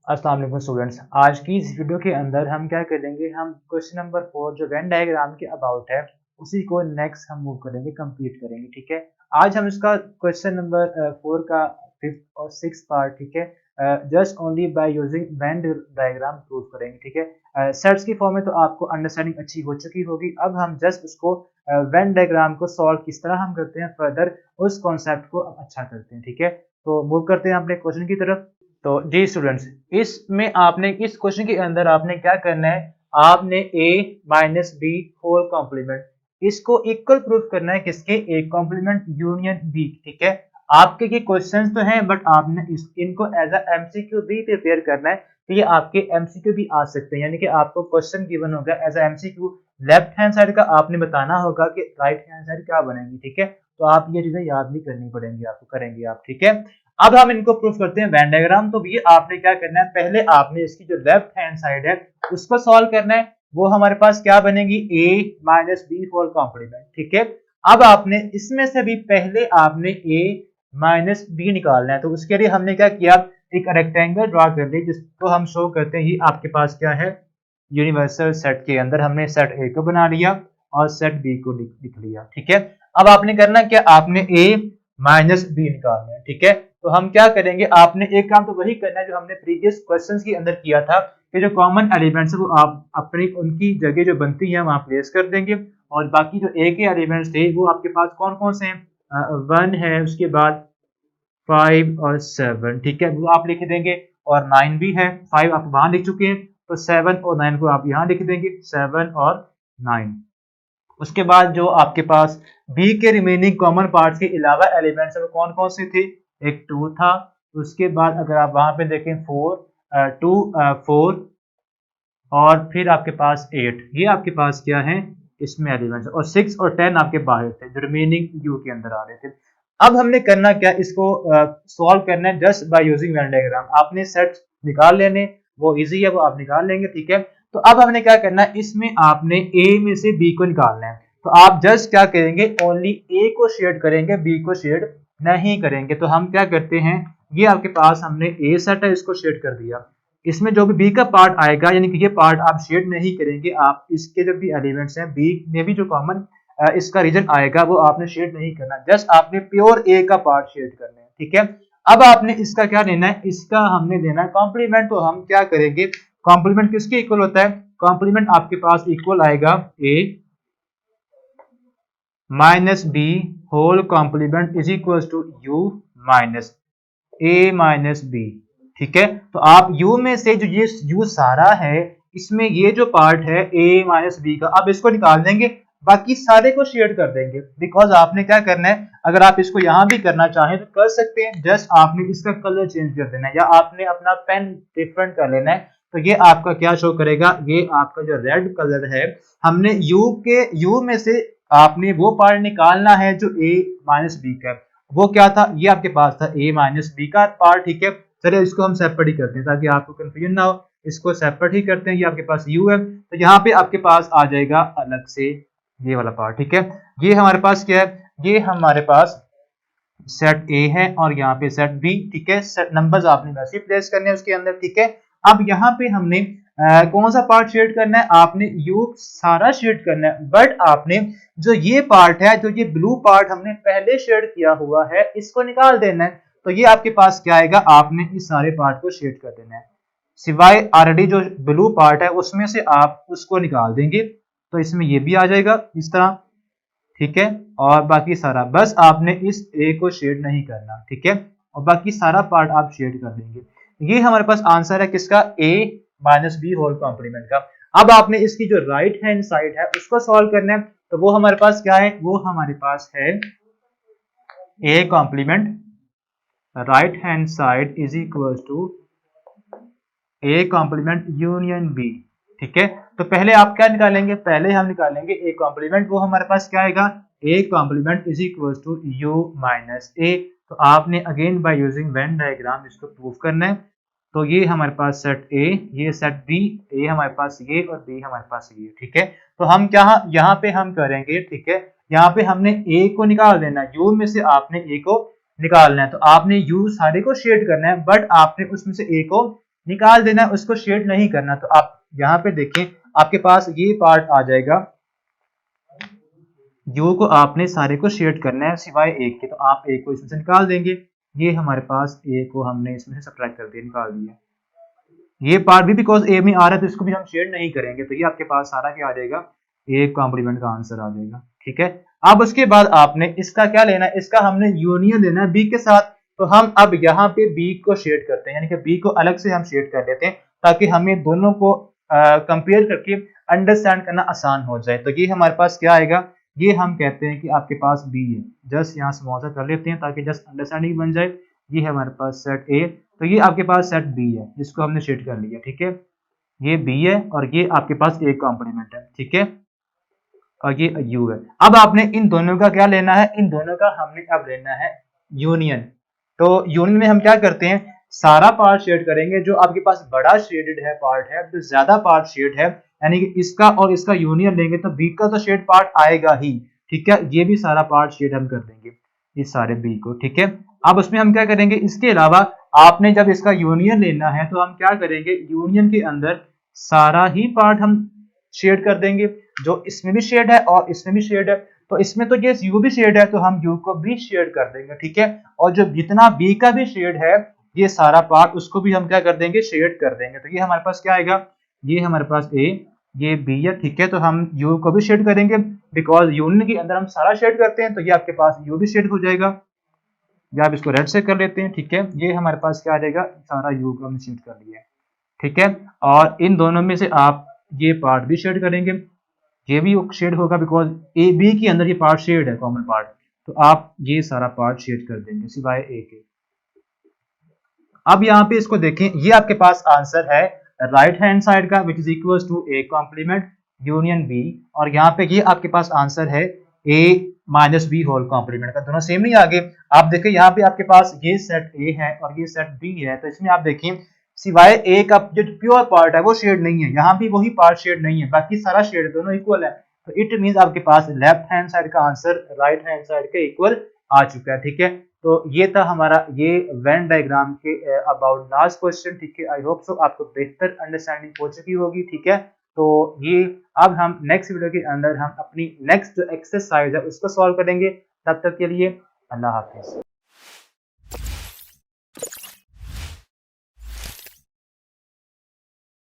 अस्सलाम वालेकुम स्टूडेंट्स। आज की इस वीडियो के अंदर हम क्या करेंगे, हम क्वेश्चन नंबर 4 जो वेन डायग्राम के अबाउट है उसी को नेक्स्ट हम मूव करेंगे, कंप्लीट करेंगे। ठीक है, आज हम इसका क्वेश्चन नंबर 4 का 5th और 6th पार्ट, ठीक है, just only by using Venn diagram prove करेंगे। ठीक है, सेट्स की फॉर्म में तो आपको अंडरस्टैंडिंग अच्छी हो चुकी होगी। अब हम जस्ट उसको वेन डायग्राम को सॉल्व किस तरह हम करते हैं, फर्दर उस कॉन्सेप्ट को अच्छा करते हैं। ठीक है, तो मूव करते हैं अपने क्वेश्चन की तरफ। तो जी स्टूडेंट्स, इसमें आपने इस क्वेश्चन के अंदर आपने क्या करना है, आपने a minus B whole complement इसको इक्वल प्रूफ करना है किसके, a कॉम्प्लीमेंट यूनियन b। ठीक है, आपके ये क्वेश्चंस तो हैं बट आपने इनको एज अ एमसीक्यू भी प्रिपेयर करना है। तो ये आपके एमसीक्यू भी आ सकते हैं, यानी कि आपको क्वेश्चन गिवन होगा as a MCQ, left hand side का आपने बताना होगा कि राइट हैंड साइड क्या बनेगी। ठीक है, तो आप ये चीजें याद भी करनी पड़ेंगी, आपको करेंगे आप। ठीक है, अब हम इनको प्रूफ करते हैं वेन डायग्राम। तो ये आपने क्या करना है, पहले आपने इसकी जो लेफ्ट हैंड साइड है उसको सॉल्व करना है। वो हमारे पास क्या बनेगी, a minus B whole complement. ठीक है, अब आपने इसमें से भी पहले आपने a माइनस बी निकालना है। तो उसके लिए हमने क्या किया, एक रेक्टेंगल ड्रॉ कर ली जिसको हम शो करते हैं। ये आपके पास क्या है, यूनिवर्सल सेट के अंदर हमने सेट a को बना लिया और सेट b को लिख लिया। ठीक है, अब आपने करना क्या, आपने a माइनस बी निकालना है। ठीक है, तो हम क्या करेंगे, आपने एक काम तो वही करना है जो हमने प्रीवियस क्वेश्चंस के अंदर किया था कि जो कॉमन एलिमेंट्स है वो आप अपनी उनकी जगह जो बनती है वहां प्लेस कर देंगे, और बाकी जो ए के एलिमेंट्स थे वो आपके पास कौन कौन से हैं, 1 है, उसके बाद 5 और 7। ठीक है, वो आप लिख देंगे, और 9 भी है। 5 आप वहां लिख चुके हैं, तो 7 और 9 को आप यहाँ लिख देंगे, 7 और 9। उसके बाद जो आपके पास बी के रिमेनिंग कॉमन पार्ट्स के अलावा एलिमेंट्स वो कौन कौन से थे, एक 2 था। उसके बाद अगर आप वहां पे देखें 4 और फिर आपके पास 8, ये आपके पास क्या है इसमें एलिमेंट्स, और 6 और 10 आपके बाहर थे जो रिमेनिंग यू के अंदर आ रहे थे। अब हमने करना क्या, इसको सॉल्व करना है just by using Venn diagram. आपने सेट निकाल लेने, वो इजी है, वो आप निकाल लेंगे। ठीक है, तो अब हमने क्या करना है, इसमें आपने ए में से बी को निकालना है। तो आप जस्ट क्या करेंगे, ओनली ए को शेड करेंगे, बी को शेड नहीं करेंगे। तो हम क्या करते हैं, ये आपके पास हमने ए सेट है, इसको शेड कर दिया। इसमें जो भी बी का पार्ट आएगा, यानी कि ये पार्ट आप शेड नहीं करेंगे, आप इसके जो भी एलिमेंट्स हैं बी में भी जो कॉमन इसका रीजन आएगा वो आपने शेड नहीं करना, जस्ट आपने प्योर ए का पार्ट शेड करना है। ठीक है, अब आपने इसका क्या लेना है, इसका हमने लेना है कॉम्प्लीमेंट। तो हम क्या करेंगे, कॉम्प्लीमेंट किसके इक्वल होता है, कॉम्प्लीमेंट आपके पास इक्वल आएगा A minus B whole complement is equal to U minus A minus B. ठीक है, तो आप u में से जो ये u सारा है, इसमें ये जो पार्ट है a माइनस बी का, अब इसको निकाल देंगे, बाकी सारे को शेड कर देंगे। बिकॉज आपने क्या करना है, अगर आप इसको यहां भी करना चाहें तो कर सकते हैं, जस्ट आपने इसका कलर चेंज कर देना है, या आपने अपना पेन डिफरेंट कर लेना है। तो ये आपका क्या शो करेगा, ये आपका जो रेड कलर है, हमने u में से आपने वो पार्ट निकालना है जो a माइनस बी का है। वो क्या था, ये आपके पास था a माइनस बी का पार्ट। ठीक है, चलिए इसको हम सेपरेट ही करते हैं ताकि आपको कंफ्यूजन ना हो, इसको सेपरेट ही करते हैं। ये आपके पास u है, तो यहाँ पे आपके पास आ जाएगा अलग से ये वाला पार्ट। ठीक है, ये हमारे पास क्या है, ये हमारे पास सेट A है और यहाँ पे सेट B। ठीक है, सेट नंबर्स आपने वैसे ही प्लेस करने हैं उसके अंदर। ठीक है, अब यहाँ पे हमने कौन सा पार्ट शेड करना है, आपने U सारा शेड करना है, बट आपने जो ये पार्ट है, जो ये ब्लू पार्ट हमने पहले शेड किया हुआ है, इसको निकाल देना है। तो ये आपके पास क्या आएगा, आपने इस सारे पार्ट को शेड कर देना है, सिवाय ऑलरेडी जो ब्लू पार्ट है उसमें से आप उसको निकाल देंगे। तो इसमें ये भी आ जाएगा इस तरह। ठीक है, और बाकी सारा बस आपने इस ए को शेड नहीं करना। ठीक है, और बाकी सारा पार्ट आप शेड कर देंगे। ये हमारे पास आंसर है किसका, ए माइनस बी होल कॉम्प्लीमेंट का। अब आपने इसकी जो राइट हैंड साइड है उसको सॉल्व करना है। तो वो हमारे पास क्या है, वो हमारे पास है A complement right hand side is equal to A complement union B. ठीक है, तो पहले आप क्या निकालेंगे, पहले हम निकालेंगे ए कॉम्प्लीमेंट। वो हमारे पास क्या आएगा, A complement is equal to U minus A. तो आपने again by using Venn diagram इसको प्रूव करना है। तो ये हमारे पास सेट ए, ये सेट बी, ए हमारे पास ये और बी हमारे पास ये। ठीक है, तो हम क्या यहाँ पे हम करेंगे, ठीक है, यहाँ पे हमने ए को निकाल देना है, यू में से आपने ए को निकालना है। तो आपने यू सारे को शेड करना है, बट आपने उसमें से ए को निकाल देना है, उसको शेड नहीं करना। तो आप यहाँ पे देखें, आपके पास ये पार्ट आ जाएगा, यू को आपने सारे को शेड करना है सिवाय एक के, तो आप एक को इसमें से निकाल देंगे। ये हमारे पास ए को हमने इसमें से सब्ट्रैक्ट कर दिया, निकाल दिया। ये पार्ट भी बिकॉज ए में आ रहा है तो इसको भी हम शेड नहीं करेंगे, तो ये आपके पास सारा क्या आ जाएगा, ए कॉम्प्लीमेंट का आंसर आ जाएगा। ठीक है, अब उसके बाद आपने इसका क्या लेना है, इसका हमने यूनियन लेना है बी के साथ। तो हम अब यहाँ पे बी को शेड करते हैं, यानी कि बी को अलग से हम शेड कर लेते हैं ताकि हमें दोनों को कंपेयर करके अंडरस्टैंड करना आसान हो जाए। तो ये हमारे पास क्या आएगा, ये हम कहते हैं कि आपके पास बी है। जस्ट यहाँ स्मॉल सा कर लेते हैं ताकि जस्ट अंडरस्टैंडिंग बन जाए। ये है हमारे पास सेट ए, तो ये आपके पास सेट बी है, जिसको हमने शेड कर लिया। ठीक है, ये बी है और ये आपके पास ए कॉम्प्लीमेंट है। ठीक है, और ये यू है। अब आपने इन दोनों का क्या लेना है, इन दोनों का हमने अब लेना है यूनियन। तो यूनियन में हम क्या करते हैं, सारा पार्ट शेड करेंगे। जो आपके पास बड़ा शेडेड है पार्ट है, जो ज्यादा पार्ट शेड है, यानी कि इसका और इसका यूनियन लेंगे तो बी का तो शेड पार्ट आएगा ही। ठीक है, ये भी सारा पार्ट शेड हम कर देंगे इस सारे बी को। ठीक है, अब उसमें हम क्या करेंगे, इसके अलावा आपने जब इसका यूनियन लेना है तो हम क्या करेंगे, यूनियन के अंदर सारा ही पार्ट हम शेड कर देंगे। जो इसमें भी शेड है और इसमें भी शेड है, तो इसमें तो ये यू भी शेड है तो हम यू को भी शेड कर देंगे। ठीक है, और जो जितना बी का भी शेड है, ये सारा पार्ट उसको भी हम क्या कर देंगे, शेड कर देंगे। तो ये हमारे पास क्या आएगा, ये हमारे पास ए, ये बी है। ठीक है, तो हम यू को भी शेड करेंगे बिकॉज यूनियन के अंदर हम सारा शेड करते हैं, तो ये आपके पास यू भी शेड हो जाएगा। या आप इसको रेड से कर लेते हैं। ठीक है, ये हमारे पास क्या आ जाएगा, सारा यू को हमने शेड कर लिया है। ठीक है, और इन दोनों में से आप ये पार्ट भी शेड करेंगे, ये भी शेड होगा बिकॉज ए बी के अंदर ये पार्ट शेड है, कॉमन पार्ट। तो आप ये सारा पार्ट शेड कर देंगे सिवाय ए के। अब यहाँ पे इसको देखें, ये आपके पास आंसर है राइट हैंड साइड का which is equal to A complement union B, और यहाँ पे ये आपके पास आंसर है A minus B whole complement का। दोनों सेम नहीं आगे। आप देखें यहाँ पे आपके पास ये सेट ए है और ये सेट बी है, तो इसमें आप देखें सिवाय ए का जो प्योर पार्ट है वो शेड नहीं है, यहाँ भी वही पार्ट शेड नहीं है, बाकी सारा शेड दोनों इक्वल है। तो इट मींस आपके पास लेफ्ट हैंड साइड का आंसर राइट हैंड साइड के इक्वल आ चुका है। ठीक है, तो ये था हमारा ये वेन डायग्राम के अबाउट लास्ट क्वेश्चन। ठीक है, आई होप सो आपको बेहतर अंडरस्टैंडिंग हो चुकी होगी। ठीक है, तो ये अब हम नेक्स्ट वीडियो के अंदर हम अपनी नेक्स्ट जो एक्सरसाइज है उसको सॉल्व करेंगे। तब तक के लिए अल्लाह हाफिज।